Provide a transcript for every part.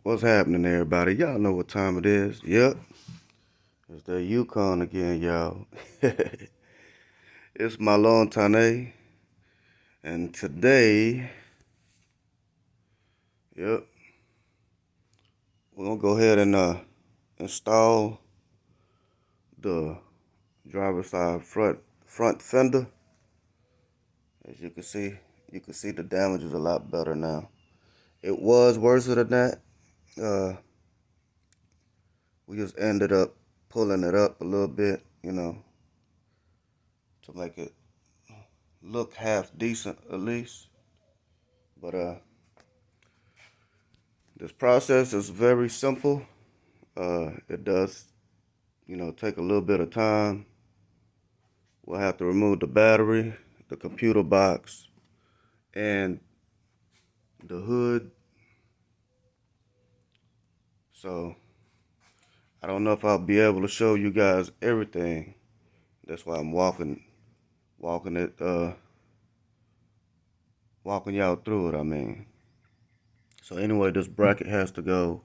What's happening, everybody? Y'all know what time it is. Yep, it's the Yukon again, y'all. It's Mahlon Tane, and today, yep, we're gonna go ahead and install the driver's side front fender. As you can see the damage is a lot better now. It was worse than that. We just ended up pulling it up a little bit, to make it look half decent at least. But this process is very simple. It does, take a little bit of time. We'll have to remove the battery, the computer box, and the hood. So I don't know if I'll be able to show you guys everything. That's why I'm walking y'all through it, I mean. So anyway, this bracket has to go.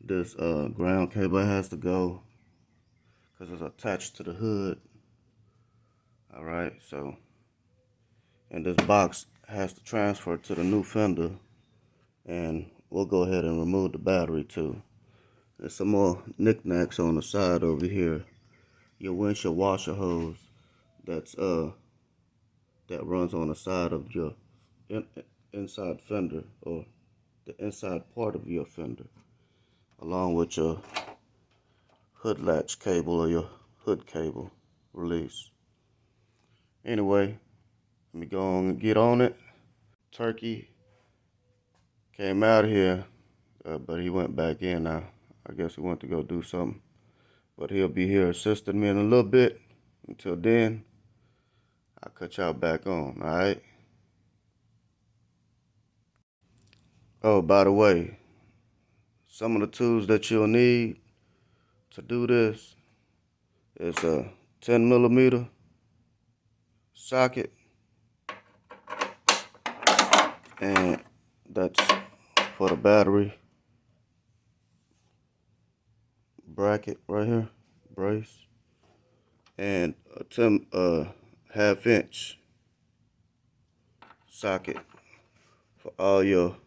This ground cable has to go because it's attached to the hood. All right, so, and this box has to transfer to the new fender, and we'll go ahead and remove the battery too. There's some more knickknacks on the side over here. Your windshield washer hose that runs on the side of your inside fender, or the inside part of your fender, along with your hood latch cable or your hood cable release. Anyway, let me go on and get on it. Turkey came out here, but he went back in now. I guess he went to go do something. But he'll be here assisting me in a little bit. Until then, I'll cut y'all back on, alright? Oh, by the way, some of the tools that you'll need to do this is a 10mm socket, and that's for the battery bracket right here, brace, and a 1/2" socket for all your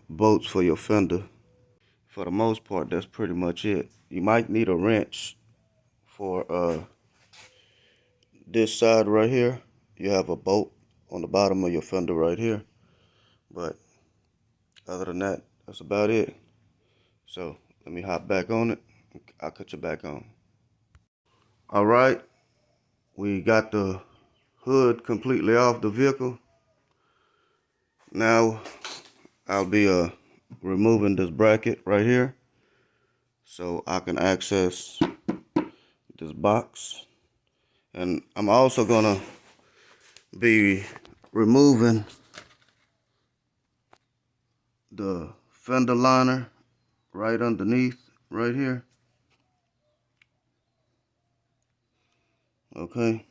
bolts for your fender. For the most part, that's pretty much it. You might need a wrench for this side right here. You have a bolt on the bottom of your fender right here, but other than that, that's about it. So let me hop back on it. I'll cut you back on. All right, we got the hood completely off the vehicle. Now I'll be removing this bracket right here so I can access this box, and I'm also gonna be removing the fender liner right underneath right here. Okay,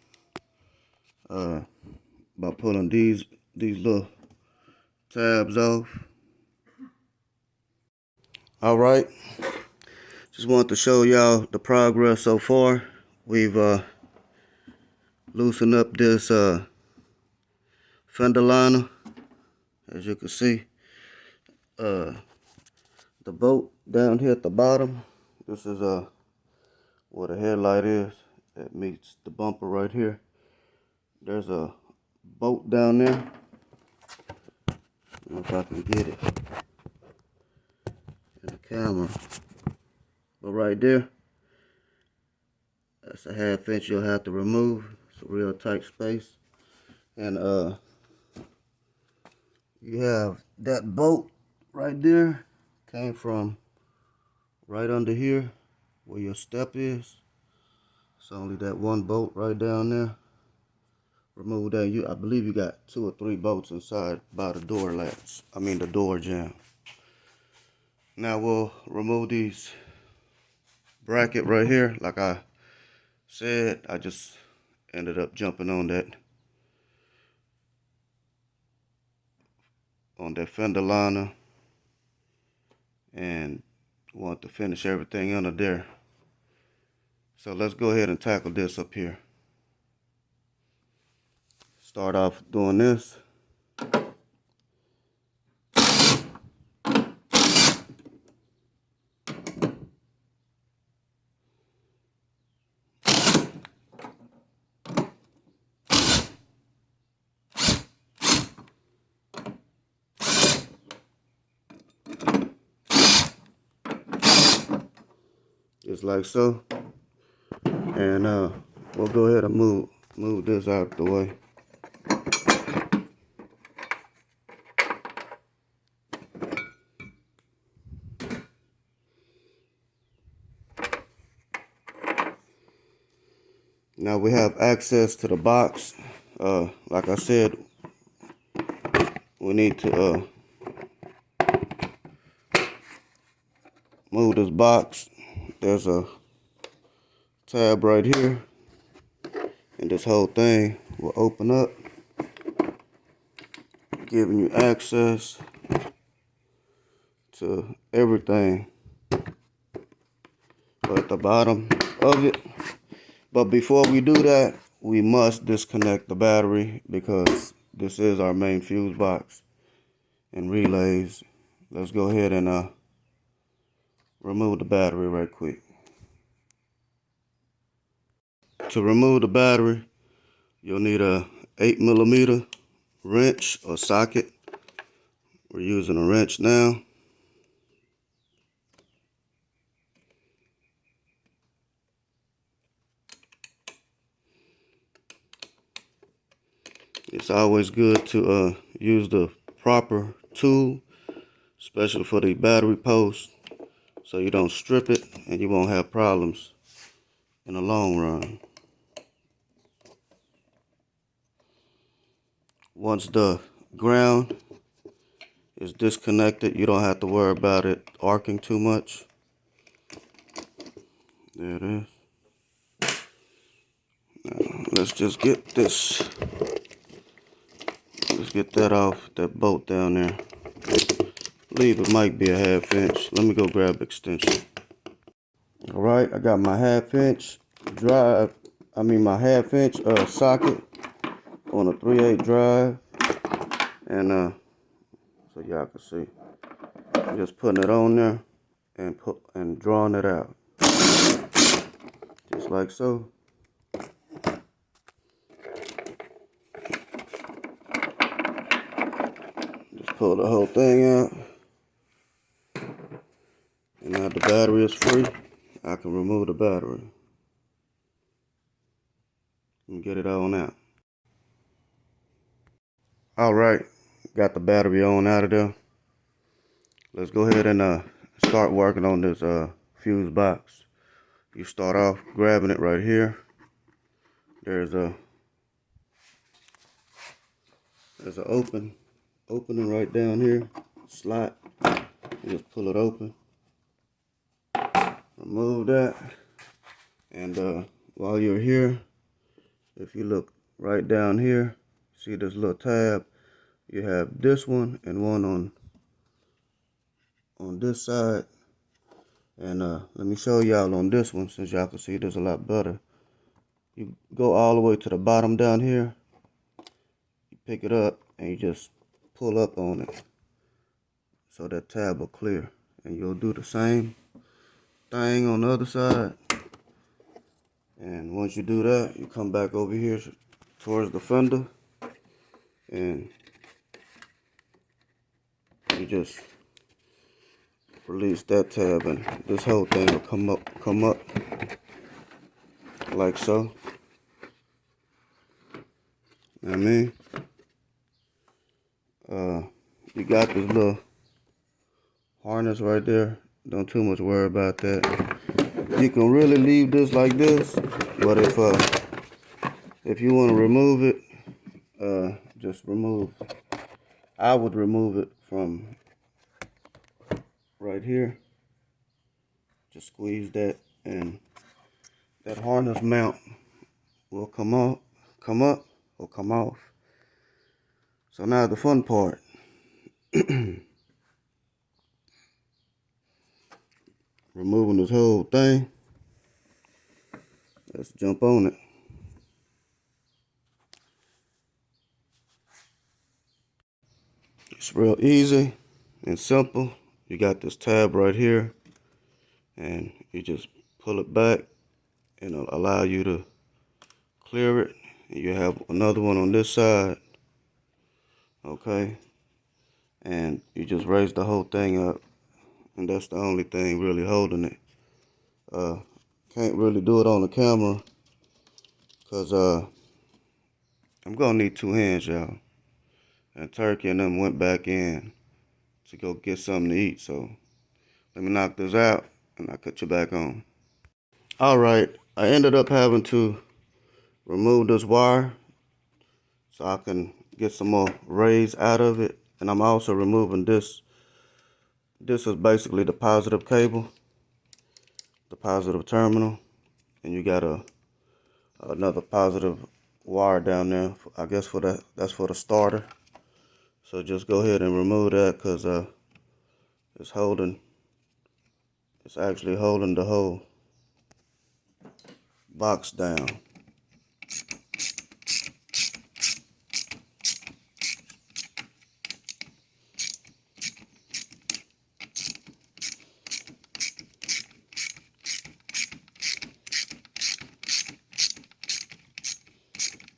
by pulling these little tabs off. All right, just wanted to show y'all the progress so far. We've loosened up this fender liner. As you can see, the bolt down here at the bottom, this is where the headlight is. It meets the bumper right here. There's a bolt down there. I don't know if I can get it in the camera, but right there, that's a 1/2" you'll have to remove. It's a real tight space. And you have that bolt right there, came from right under here where your step is. It's only that one bolt right down there. Remove that. I believe you got 2 or 3 bolts inside by the door latch. I mean the door jamb. Now we'll remove these bracket right here. Like I said, I just ended up jumping on that on that fender liner and want to finish everything under there. So let's go ahead and tackle this up here. Start off doing this. Just like so. And we'll go ahead and move this out of the way. Now we have access to the box. Like I said, we need to move this box. There's a tab right here, and this whole thing will open up, giving you access to everything at the bottom of it. But before we do that, we must disconnect the battery because this is our main fuse box and relays. Let's go ahead and remove the battery right quick. To remove the battery, you'll need a 8mm wrench or socket. We're using a wrench now. It's always good to use the proper tool, especially for the battery post, so you don't strip it and you won't have problems in the long run. Once the ground is disconnected, you don't have to worry about it arcing too much. There it is. Now, let's just get this. Let's get that off, that bolt down there. I believe it might be a 1/2 inch. Let me go grab extension. Alright, I got my 1/2 inch drive. My 1/2 inch socket on a 3/8 drive. And so y'all can see. I'm just putting it on there and drawing it out. Just like so. Just pull the whole thing out. And now the battery is free. I can remove the battery and get it on out. Alright, got the battery on out of there. Let's go ahead and start working on this fuse box. You start off grabbing it right here. There's an opening right down here, slot. You just pull it open. Remove that. And while you're here, if you look right down here, see this little tab, you have this one and one on this side. And let me show y'all on this one, since y'all can see this a lot better. You go all the way to the bottom down here, you pick it up and you just pull up on it so that tab will clear. And you'll do the same thing on the other side. And once you do that, you come back over here towards the fender and you just release that tab, and this whole thing will come up like so. You know what I mean? You got this little harness right there. Don't too much worry about that. You can really leave this like this, but if you want to remove it, just I would remove it from right here. Just squeeze that, and that harness mount will come up or come off. So now the fun part. Removing this whole thing. Let's jump on it. It's real easy and simple. You got this tab right here, and you just pull it back and it'll allow you to clear it. And you have another one on this side, okay? And you just raise the whole thing up, and that's the only thing really holding it. Can't really do it on the camera because I'm gonna need 2 hands, y'all. And Turkey and them went back in to go get something to eat, so let me knock this out and I'll cut you back on. Alright, I ended up having to remove this wire so I can get some more rays out of it. And I'm also removing this. This is basically the positive cable, the positive terminal. And you got another positive wire down there, I guess for that's for the starter. So just go ahead and remove that because it's actually holding the whole box down.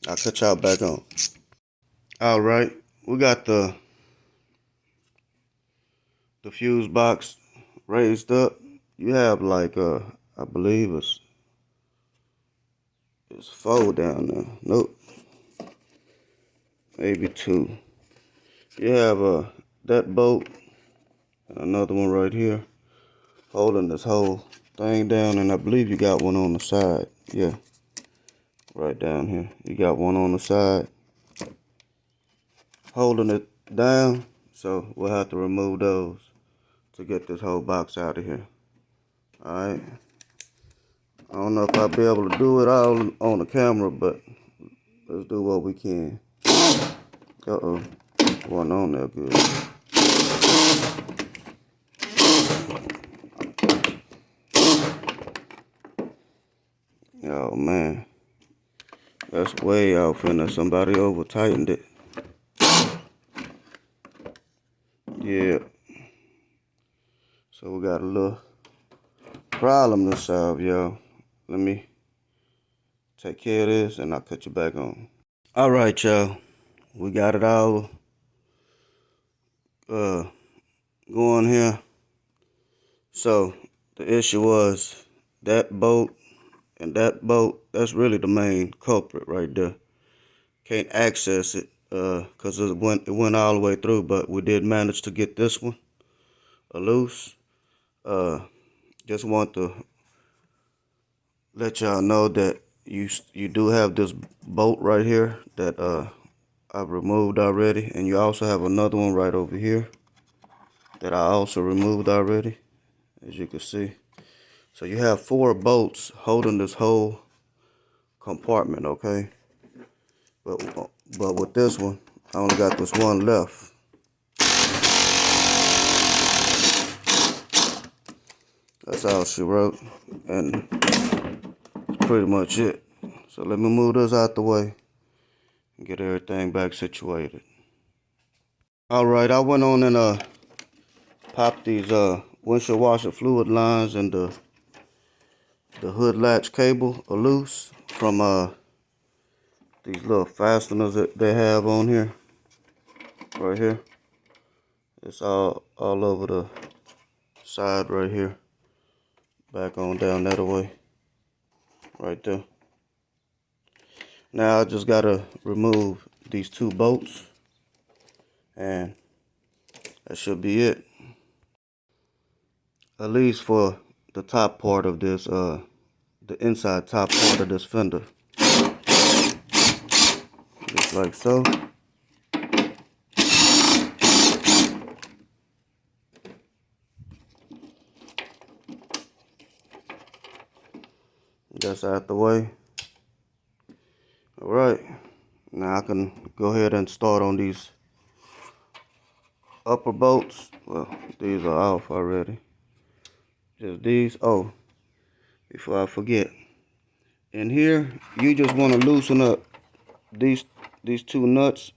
I'll cut y'all back on. Alright, we got the fuse box raised up. You have like I believe it's 4 down there. Nope. Maybe 2. You have that bolt and another one right here holding this whole thing down, and I believe you got one on the side. Yeah. Right down here. You got one on the side holding it down. So we'll have to remove those to get this whole box out of here. Alright. I don't know if I'll be able to do it all on the camera, but let's do what we can. Uh-oh. Wasn't on there good. Oh man. That's way off in there. Somebody over tightened it. Yeah. So we got a little problem to solve, y'all. Let me take care of this and I'll cut you back on. Alright, y'all. We got it all going here. So the issue was that bolt and that bolt. That's really the main culprit right there. Can't access it because it went all the way through, but we did manage to get this one loose. Just want to let y'all know that you do have this bolt right here that I've removed already, and you also have another one right over here that I also removed already, as you can see. So you have 4 bolts holding this whole compartment, okay? But with this one, I only got this one left. That's all she wrote, and that's pretty much it. So let me move this out the way and get everything back situated. Alright, I went on and popped these windshield washer fluid lines and the hood latch cable loose from these little fasteners that they have on here. Right here. It's all over the side right here. Back on down that way. Right there. Now I just gotta remove these 2 bolts, and that should be it. At least for the top part of this, the inside top part of this fender. Just like so. That's out the way. Alright. Now I can go ahead and start on these upper bolts. Well, these are off already. Just these. Oh, before I forget, in here you just want to loosen up these two nuts.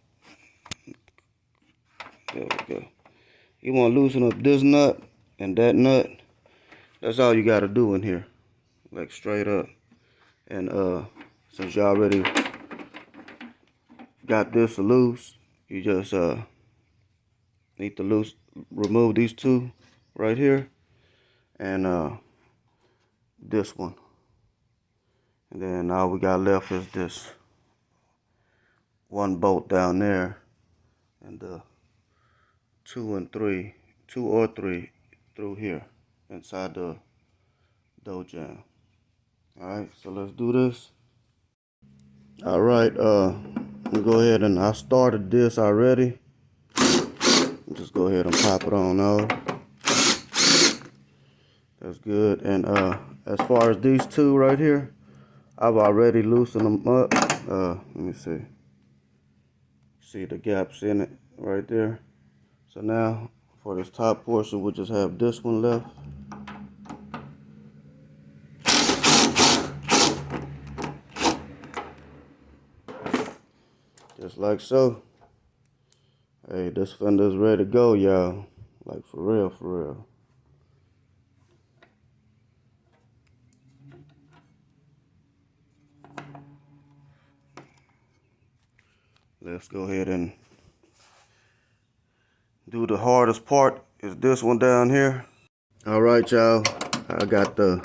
There we go. You want to loosen up this nut and that nut. That's all you got to do in here, like straight up. And since you already got this loose, you just need to remove these two right here and this one. And then all we got left is this one bolt down there, and the 2 or 3 through here inside the door jamb. Alright, so let's do this. Alright, we'll go ahead, and I started this already. Just go ahead and pop it on off. That's good. And as far as these two right here, I've already loosened them up. Let me see. See the gaps in it right there. So now for this top portion, we'll just have this one left. Just like so. Hey, this Fender is ready to go, y'all. Like for real, for real. Let's go ahead and do the hardest part, is this one down here. Alright, y'all. I got the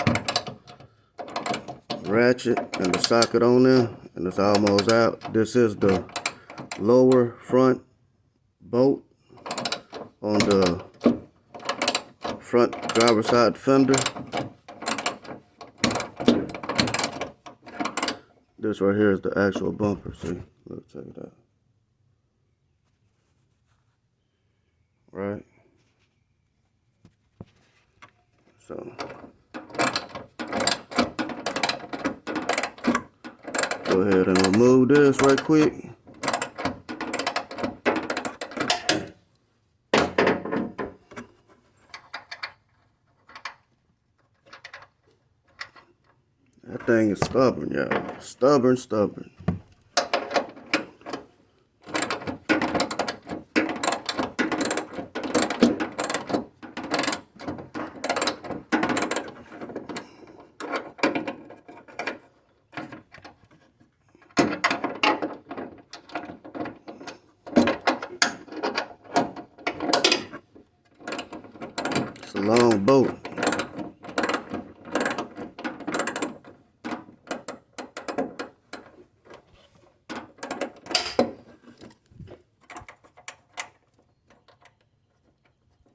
ratchet and the socket on there, and it's almost out. This is the lower front bolt on the front driver's side fender. This right here is the actual bumper. See, look, check it out. Right. So go ahead and remove this right quick. That thing is stubborn, y'all. Stubborn, stubborn. It's a long bolt.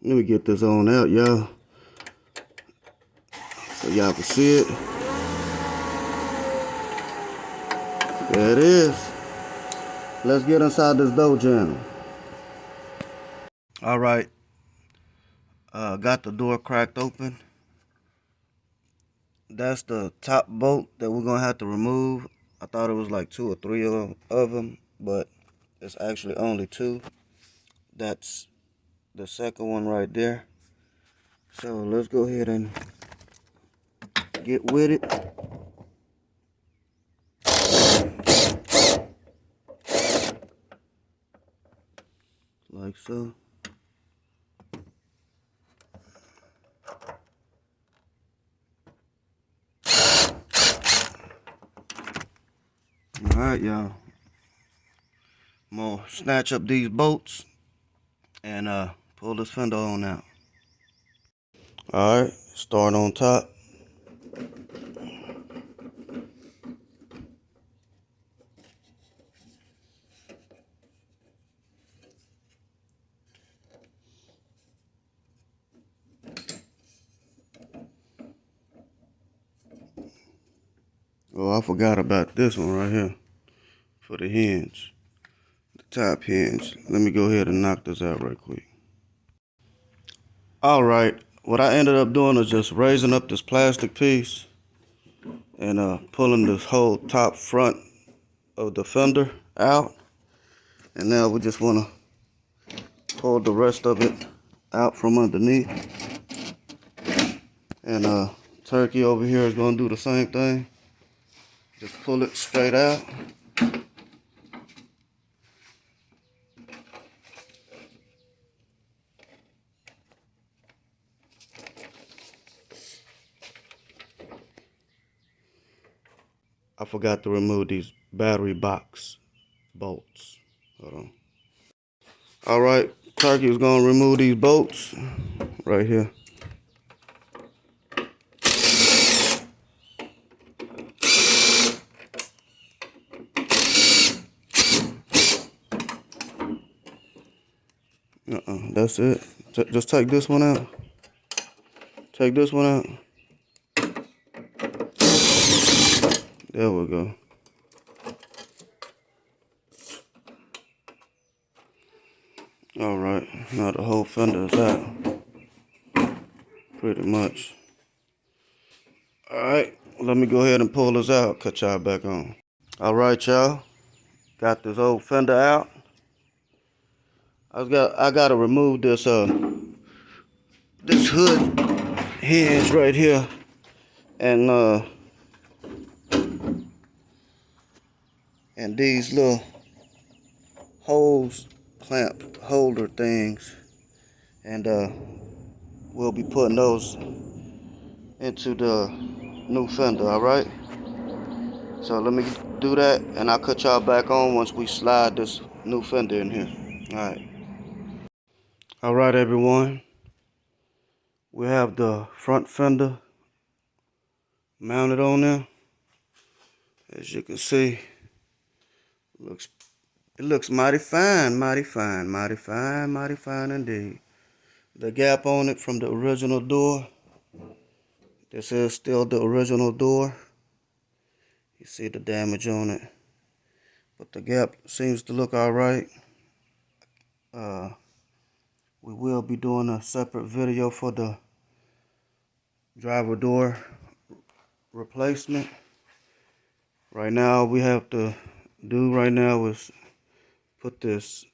Let me get this on out, y'all, so y'all can see it. There it is. Let's get inside this door jamb. All right. Got the door cracked open. That's the top bolt that we're gonna have to remove. I thought it was like 2 or 3 of them, but it's actually only 2. That's the second one right there. So let's go ahead and get with it. Like so. Alright, y'all. I'm gonna snatch up these bolts and pull this fender on out. Alright, start on top. Oh, I forgot about this one right here for the hinge, the top hinge. Let me go ahead and knock this out right quick. All right, what I ended up doing is just raising up this plastic piece and pulling this whole top front of the fender out. And now we just want to pull the rest of it out from underneath. And Turkey over here is going to do the same thing. Just pull it straight out. I forgot to remove these battery box bolts. Hold on. All right, Turkey is going to remove these bolts right here. That's it. Just take this one out. Take this one out. There we go. All right, now the whole fender is out. Pretty much. All right, let me go ahead and pull this out. Cut y'all back on. All right, y'all. Got this old fender out. I gotta remove this this hood hinge right here, and these little hose clamp holder things, and we'll be putting those into the new fender. All right, so let me do that, and I'll cut y'all back on once we slide this new fender in here. All right, everyone, we have the front fender mounted on there. As you can see, it looks mighty fine, mighty fine, mighty fine, mighty fine indeed. The gap on it from the original door, this is still the original door. You see the damage on it, but the gap seems to look all right. We will be doing a separate video for the driver door replacement. Right now, all we have to do right now is put this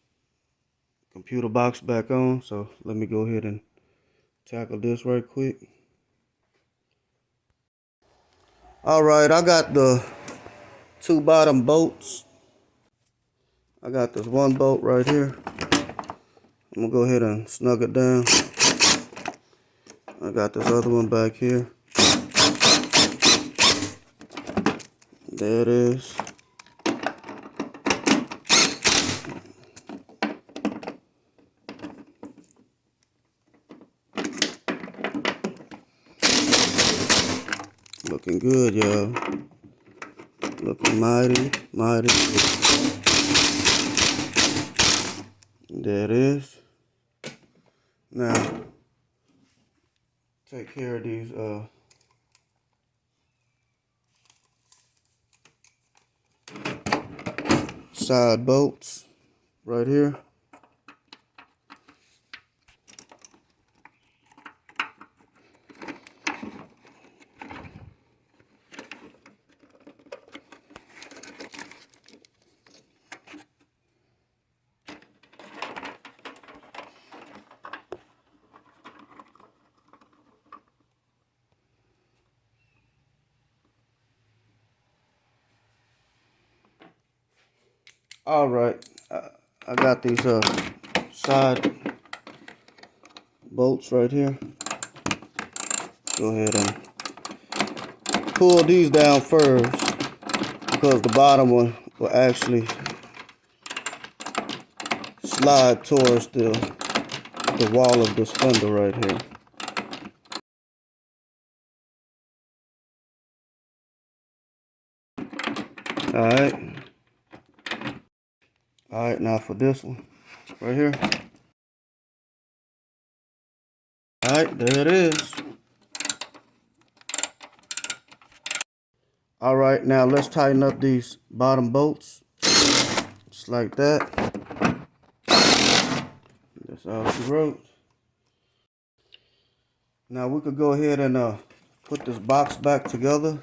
computer box back on. So let me go ahead and tackle this right quick. All right, I got the two bottom bolts. I got this one bolt right here. I'm gonna go ahead and snug it down. I got this other one back here. There it is. Looking good, y'all. Looking mighty, mighty good. There it is. Now, take care of these side bolts right here. All right, I got these side bolts right here. Go ahead and pull these down first, because the bottom one will actually slide towards the wall of this fender right here. All right, now for this one right here. All right, there it is. All right, now let's tighten up these bottom bolts, just like that. That's all she wrote. Now we could go ahead and put this box back together.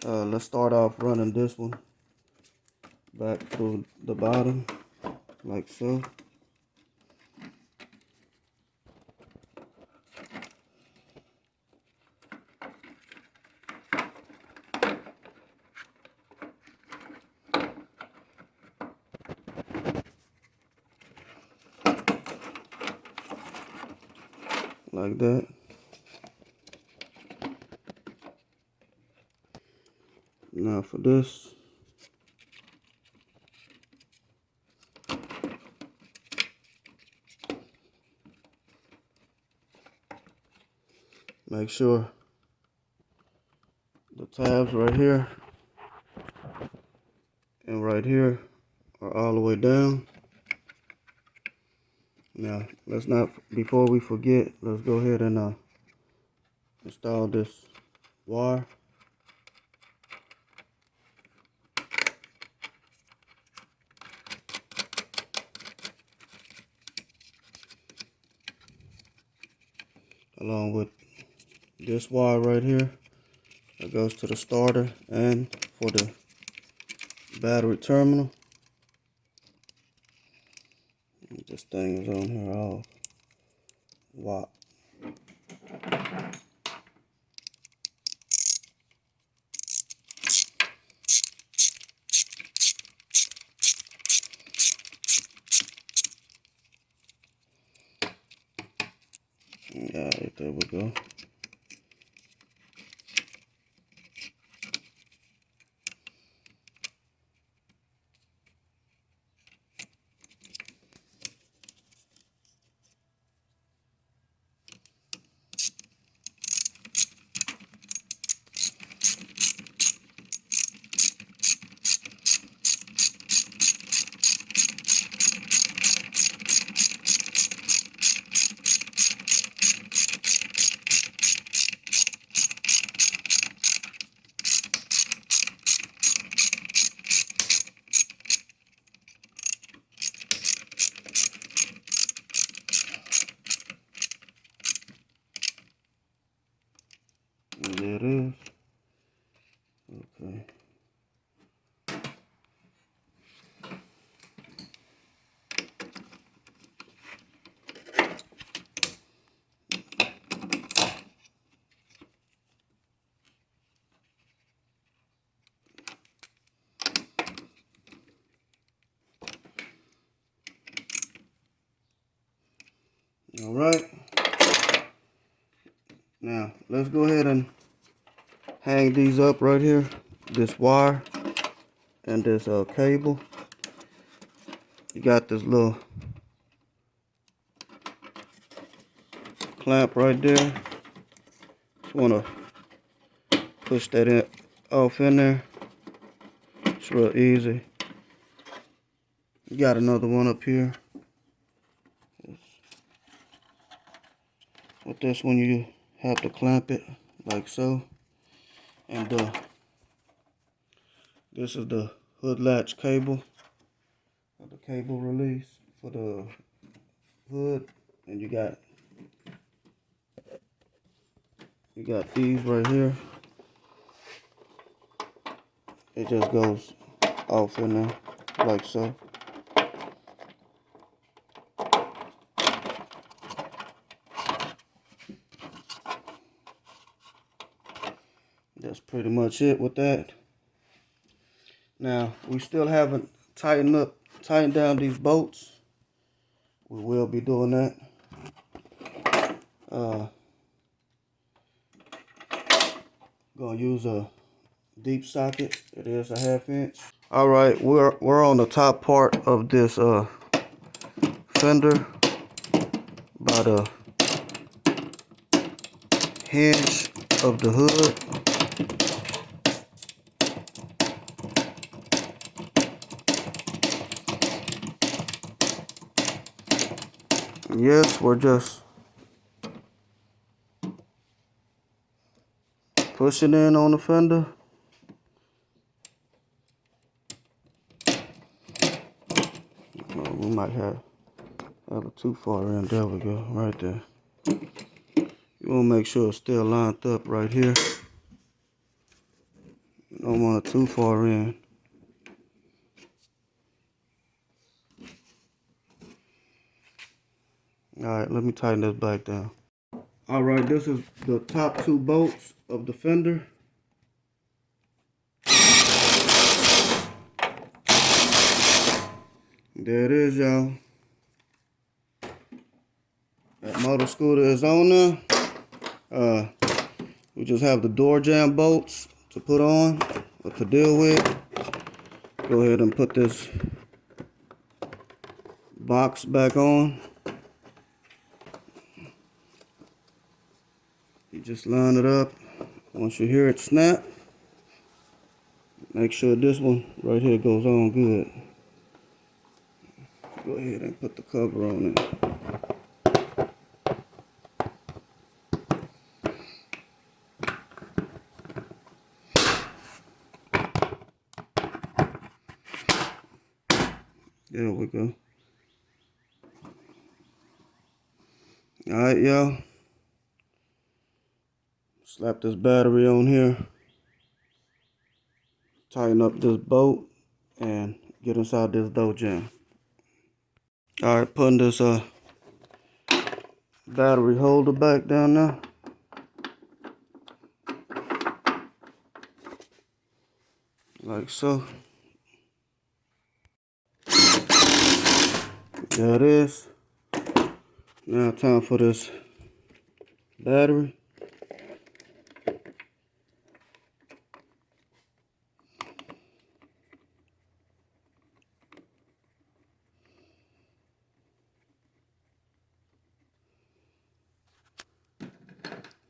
Let's start off running this one back through the bottom. like so. Like that. Now for this, make sure the tabs right here and right here are all the way down. Now, let's not, before we forget, let's go ahead and install this wire. Along with this wire right here that goes to the starter and for the battery terminal. This thing is on here all wop. Alright, there we go. And there it is. Okay. All right. Now, let's go ahead and hang these up right here. This wire and this cable. You got this little clamp right there. Just want to push that in, off in there. It's real easy. You got another one up here. With this one, you have to clamp it like so. And this is the hood latch cable, or the cable release for the hood. And you got these right here. It just goes off in there like so. That's pretty much it with that. Now, we still haven't tightened down these bolts. We will be doing that. Gonna use a deep socket. It is a 1/2 inch. All right, we're on the top part of this fender by the hinge of the hood. Yes, we're just pushing in on the fender. Oh, we might have it too far in. There we go, right there. You want to make sure it's still lined up right here. You don't want it too far in. Alright, let me tighten this back down. Alright, this is the top two bolts of the fender. There it is, y'all. That motor scooter is on there. We just have the door jamb bolts to put on or to deal with. Go ahead and put this box back on. You just line it up. Once you hear it snap, make sure this one right here goes on good. Go ahead and put the cover on it. There we go. Alright, y'all. Slap this battery on here. Tighten up this bolt and get inside this door jamb. Alright, putting this battery holder back down now. Like so. There it is. Now time for this battery.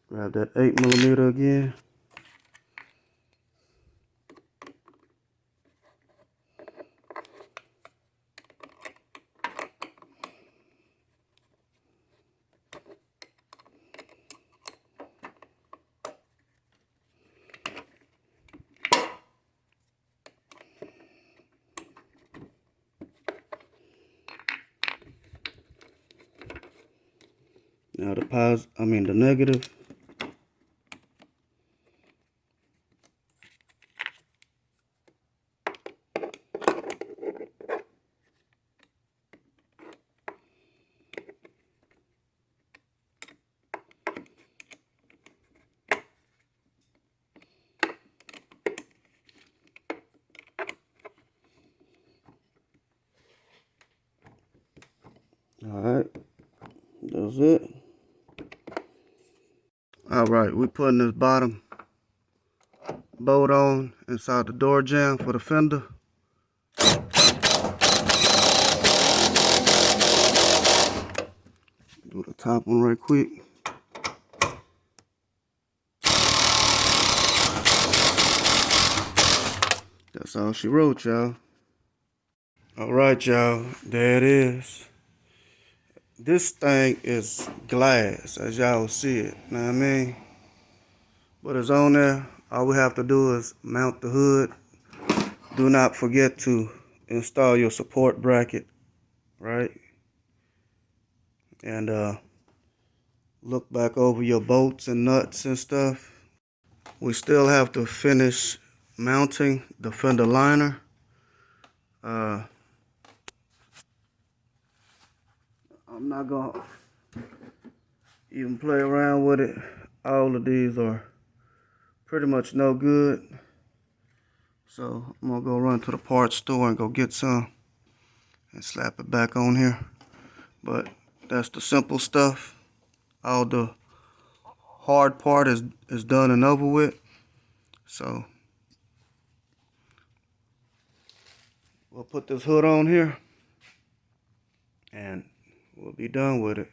Grab that 8mm again. Now the negative. Alright, that's it. Alright, we're putting this bottom bolt on inside the door jamb for the fender. Do the top one right quick. That's all she wrote, y'all. Alright, y'all, there it is. This thing is glass, as y'all see it, know what I mean? But it's on there. All we have to do is mount the hood. Do not forget to install your support bracket, right? And look back over your bolts and nuts and stuff. We still have to finish mounting the fender liner. I'm not gonna even play around with it. All of these are pretty much no good. So I'm gonna go run to the parts store and go get some and slap it back on here. But that's the simple stuff. All the hard part is done and over with. So we'll put this hood on here and we'll be done with it.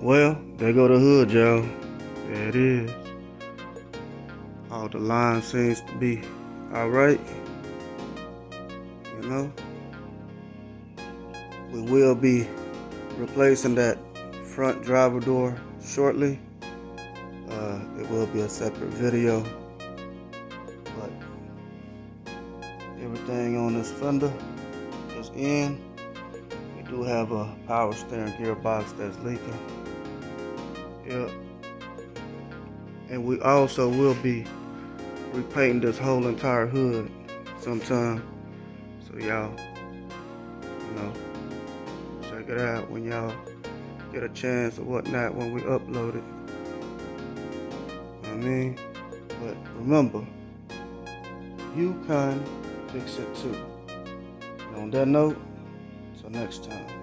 Well, there go the hood, y'all. There it is. All the line seems to be alright. You know, we will be replacing that front driver door shortly. It will be a separate video, but everything on this fender is in. We do have a power steering gearbox that's leaking. Yep. And we also will be repainting this whole entire hood sometime. So y'all, you know, Check it out when y'all get a chance or whatnot when we upload it. You know what I mean? But remember, you can fix it too. And on that note, till next time.